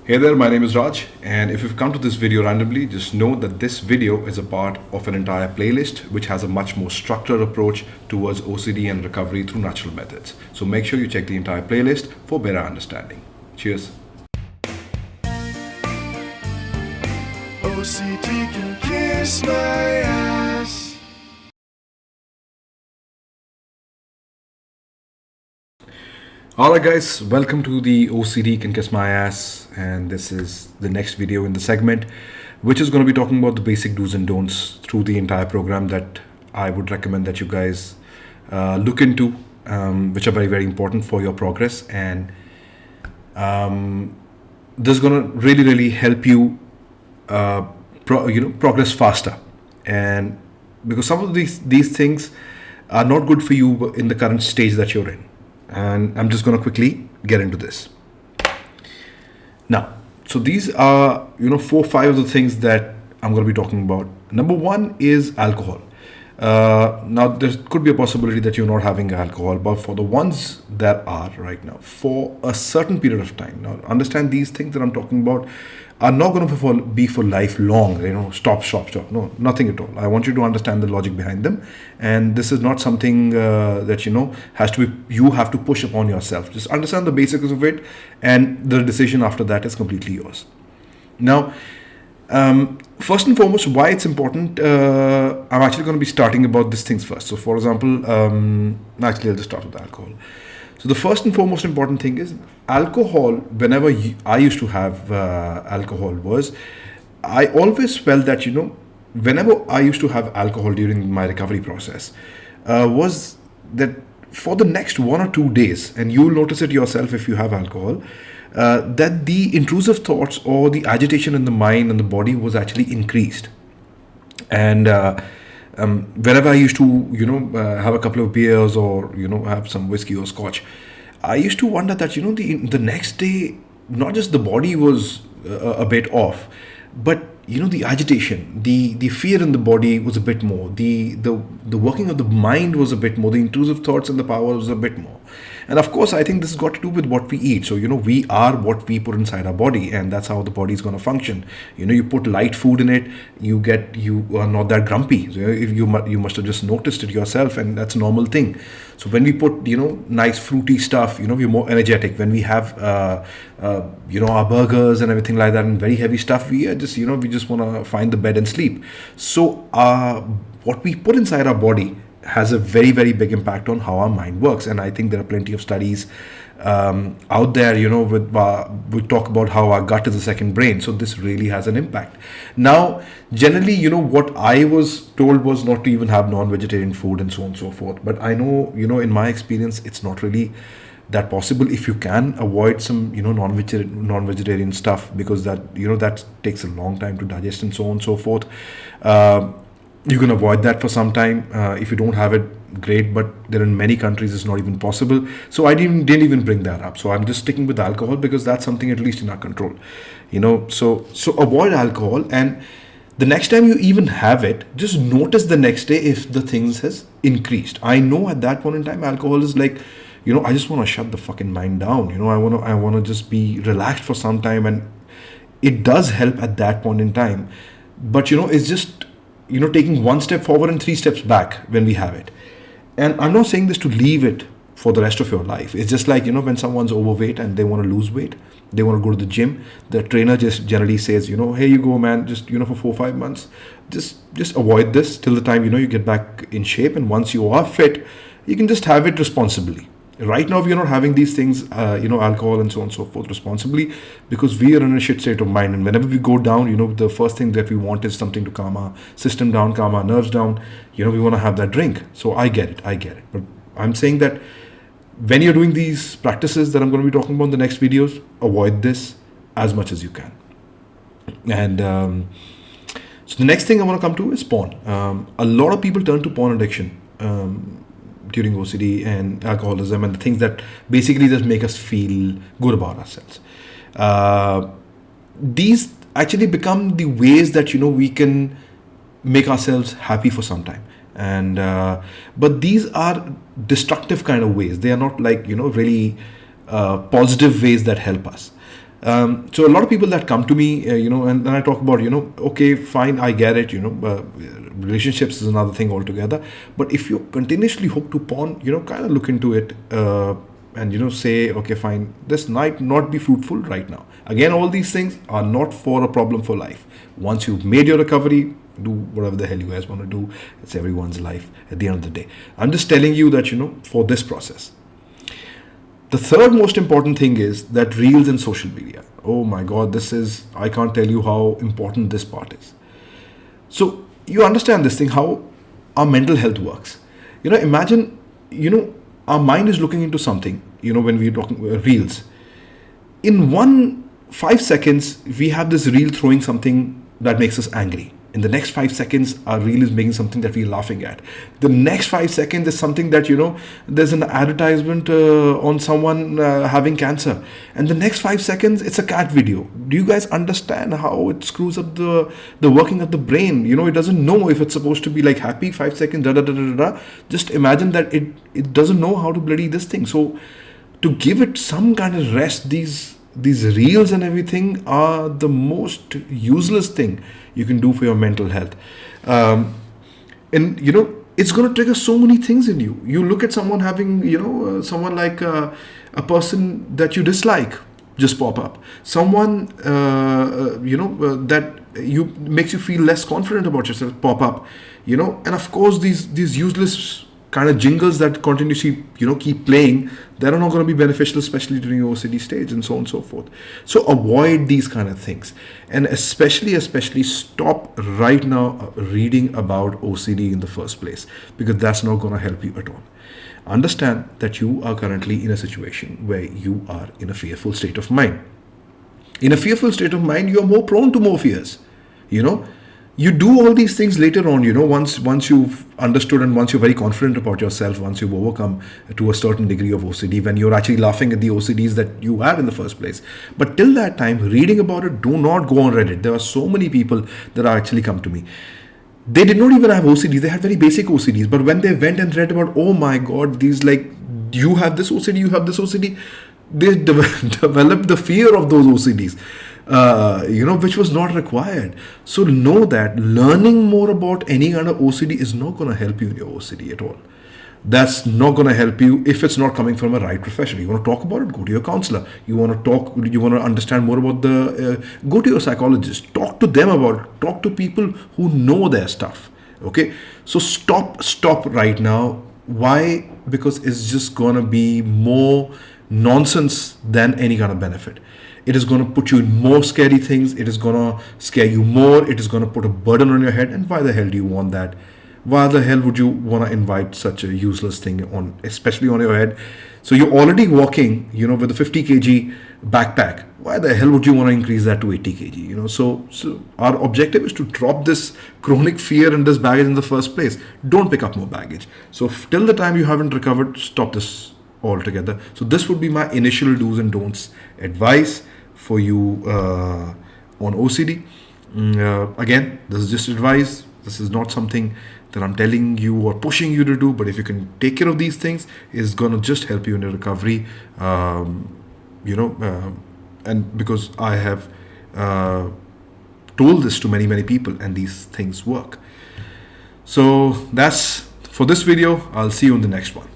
Hey there, my name is Raj, and if you've come to this video randomly, just know that this video is a part of an entire playlist which has a much more structured approach towards OCD and recovery through natural methods. So make sure you check the entire playlist for better understanding. Cheers. OCD can kiss my ass. Alright guys, welcome to the OCD Can Kiss My Ass, and this is the next video in the segment which is going to be talking about the basic do's and don'ts through the entire program that I would recommend that you guys look into, which are very important for your progress, and this is going to really help you progress faster, and because some of these things are not good for you in the current stage that you're in, and I'm just going to quickly get into this now. So these are 4-5 of the things that I'm going to be talking about. Number one is alcohol. Now there could be a possibility that you're not having alcohol, but for the ones that are right now for a certain period of time, now understand these things that I'm talking about are not going to be for lifelong, stop, no, nothing at all. I want you to understand the logic behind them, and this is not something that has to be, you have to push upon yourself. Just understand the basics of it, and the decision after that is completely yours. Now, first and foremost, why it's important, I'm actually going to be starting about these things first. So for example, actually I'll just start with alcohol. So the first and foremost important thing is alcohol. Whenever I used to have alcohol, was I always felt that whenever I used to have alcohol during my recovery process, was that for the next 1 or 2 days, and you'll notice it yourself if you have alcohol, that the intrusive thoughts or the agitation in the mind and the body was actually increased. And whenever I used to have a couple of beers or have some whiskey or scotch, I used to wonder that the next day, not just the body was a bit off, but the agitation, the fear in the body was a bit more, the working of the mind was a bit more, the intrusive thoughts and the power was a bit more. And of course, I think this has got to do with what we eat. So we are what we put inside our body, and that's how the body is going to function. You put light food in it, you are not that grumpy. So if you must have just noticed it yourself, and that's a normal thing. So when we put nice fruity stuff, we're more energetic. When we have our burgers and everything like that and very heavy stuff, we are just we just want to find the bed and sleep. So what we put inside our body has a very big impact on how our mind works. And I think there are plenty of studies out there we talk about how our gut is a second brain. So this really has an impact. Now generally what I was told was not to even have non-vegetarian food and so on and so forth, but I know in my experience it's not really that possible. If you can avoid some non-vegetarian stuff, because that takes a long time to digest and so on and so forth, you can avoid that for some time. If you don't have it, great, but there in many countries it's not even possible. So I didn't even bring that up. So I'm just sticking with alcohol because that's something at least in our control. So avoid alcohol, and the next time you even have it, just notice the next day if the things has increased. I know at that point in time, alcohol is like, I just want to shut the fucking mind down. I want to just be relaxed for some time, and it does help at that point in time. But it's just taking 1 step forward and 3 steps back when we have it. And I'm not saying this to leave it for the rest of your life. It's just like when someone's overweight and they want to lose weight, they want to go to the gym, the trainer just generally says, here you go, man, just for 4-5 months, just avoid this till the time you get back in shape, and once you are fit, you can just have it responsibly. Right now, we are not having these things, alcohol and so on and so forth responsibly, because we are in a shit state of mind. And whenever we go down, the first thing that we want is something to calm our system down, calm our nerves down. We want to have that drink. So I get it. But I'm saying that when you're doing these practices that I'm going to be talking about in the next videos, avoid this as much as you can. And so the next thing I want to come to is porn. A lot of people turn to porn addiction during OCD and alcoholism, and the things that basically just make us feel good about ourselves. These actually become the ways that we can make ourselves happy for some time. And but these are destructive kind of ways. They are not like really positive ways that help us. So a lot of people that come to me, and then I talk about, okay, fine, I get it, relationships is another thing altogether. But if you're continuously hooked to porn, kind of look into it, and, say, okay, fine, this might not be fruitful right now. Again, all these things are not for a problem for life. Once you've made your recovery, do whatever the hell you guys want to do. It's everyone's life at the end of the day. I'm just telling you that, for this process. The third most important thing is that reels and social media. Oh my God, I can't tell you how important this part is. So you understand this thing, how our mental health works. Imagine, our mind is looking into something, when we're talking reels. In 5 seconds, we have this reel throwing something that makes us angry. In the next 5 seconds, our reel is making something that we're laughing at. The next 5 seconds is something that, there's an advertisement on someone having cancer. And the next 5 seconds, it's a cat video. Do you guys understand how it screws up the working of the brain? It doesn't know if it's supposed to be like happy 5 seconds, da da da da da. Just imagine that it doesn't know how to bloody this thing. So to give it some kind of rest, these reels and everything are the most useless thing you can do for your mental health. And it's going to trigger so many things in you. You look at someone having, someone like a person that you dislike just pop up. Someone, that makes you feel less confident about yourself pop up. And of course these useless kind of jingles that continuously keep playing, that are not going to be beneficial, especially during your OCD stage, and so on and so forth. So avoid these kind of things, and especially stop right now reading about OCD in the first place, because that's not going to help you at all. Understand that you are currently in a situation where you are in a fearful state of mind. In a fearful state of mind, you are more prone to more fears. You do all these things later on, once you've understood and once you're very confident about yourself, once you've overcome to a certain degree of OCD, when you're actually laughing at the OCDs that you have in the first place. But till that time, reading about it, do not go on Reddit. There are so many people that are actually come to me. They did not even have OCDs. They had very basic OCDs. But when they went and read about, oh my God, these you have this OCD, you have this OCD, they developed the fear of those OCDs. Which was not required. So know that learning more about any kind of OCD is not going to help you in your OCD at all. That's not going to help you if it's not coming from a right professional. You want to talk about it, go to your counselor. You want to understand more about go to your psychologist. Talk to them about it. Talk to people who know their stuff. Okay? So stop right now. Why? Because it's just going to be more nonsense than any kind of benefit. It is going to put you in more scary things. It is going to scare you more. It is going to put a burden on your head. And why the hell do you want that? Why the hell would you want to invite such a useless thing especially on your head? So you're already walking, with a 50 kg backpack. Why the hell would you want to increase that to 80 kg? So our objective is to drop this chronic fear and this baggage in the first place. Don't pick up more baggage. So till the time you haven't recovered, stop this altogether. So this would be my initial do's and don'ts advice for you on OCD. Again, this is just advice. This is not something that I'm telling you or pushing you to do, but if you can take care of these things, it's going to just help you in your recovery. And because I have told this to many people, and these things work. So that's for this video. I'll see you in the next one.